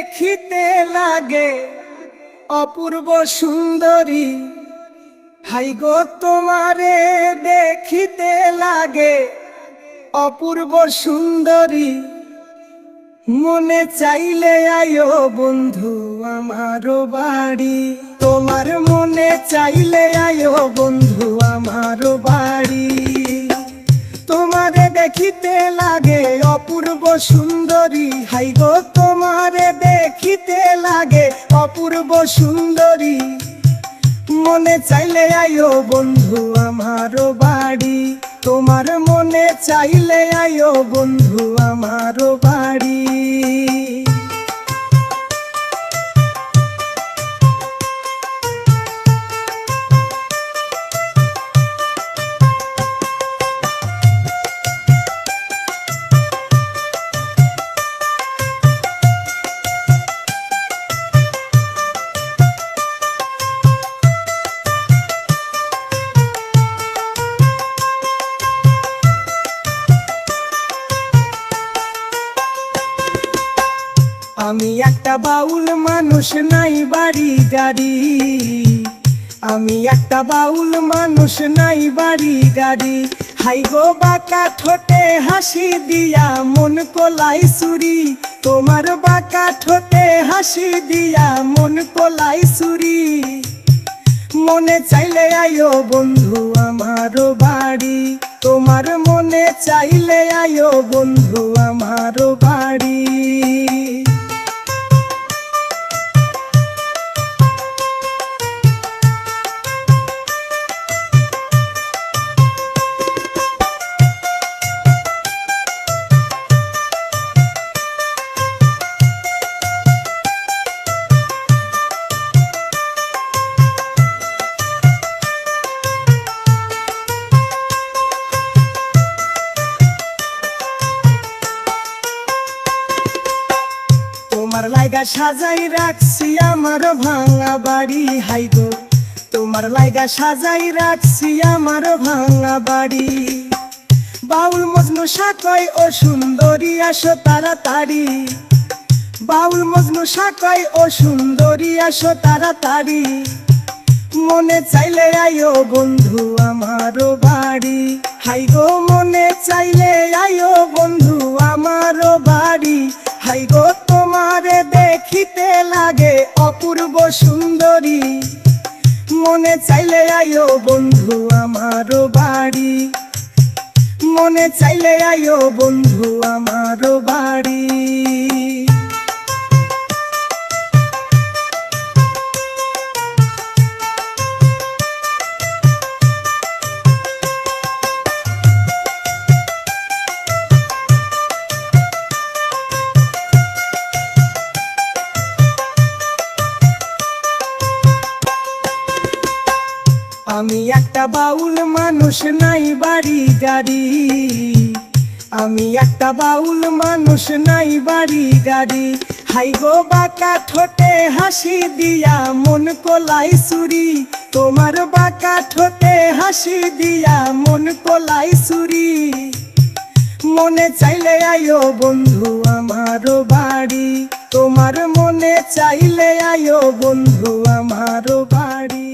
দেখিতে লাগে অপূর্ব সুন্দরী। হাই গো তোমারে দেখিতে লাগে অপূর্ব সুন্দরী। মনে চাইলে আয়ো বন্ধু আমারো বাড়ি, তোমার মনে চাইলে আয়ো বন্ধু আমারো বাড়ি। তোমারে দেখিতে লাগে অপূর্ব সুন্দরী। হাই গো তোমারে দেখিতে লাগে অপূর্ব সুন্দরী। মনে চাইলে আয়ো বন্ধু আমারো বাড়ি, তোমার মনে চাইলে আয়ো বন্ধু আমারো বাড়ি। আমি একটা বাউল মানুষ, নাই বাড়ি গাড়ি। আমি একটা বাউল মানুষ, নাই বাড়ি গাড়ি। হাই গো বাঁকা ঠোঁটে হাসি দিয়া মন কোলাই চুরি। তোমার বাঁকা ঠোঁটে হাসি দিয়া মন কোলাই চুরি। মনে চাইলে আয়ো বন্ধু আমারো বাড়ি, তোমার মনে চাইলে আয়ো বন্ধু আমারো বাড়ি। তোমার লাইগা সাজাই রাখছি আমার ভাঙা বাড়ি। হাই গো তোমার লাইগা সাজাই রাখছি আমার ভাঙা বাড়ি। বাউল মজনু সাকয় ও সুন্দরী আসো তাড়াতাড়ি। বাউল মজনু সাকয় ও সুন্দরী আসো তাড়াতাড়ি। মনে চাইলে আয়ো বন্ধু আমারো বাড়ি। হাই গো মনে চাইলে আয়ো বন্ধু আমারো বাড়ি। হাই গো তোমারে দেখিতে লাগে অপূর্ব সুন্দরী। মনে চাইলে আয়ো বন্ধু আমারো বাড়ি, মনে চাইলে আয়ো বন্ধু আমারো বাড়ি। আমি একটা বাউল মানুষ, নাই বাড়ি গাড়ি। আমি একটা বাউল মানুষ, নাই বাড়ি গাড়ি। হাই গো বাঁকা ঠোঁটে হাসি দিয়া মন কোলাই চুরি। তোমার বাঁকা ঠোঁটে হাসি দিয়া মন কোলাই চুরি। মনে চাইলে আয়ো বন্ধু আমারো বাড়ি, তোমার মনে চাইলে আয়ো বন্ধু আমারো বাড়ি।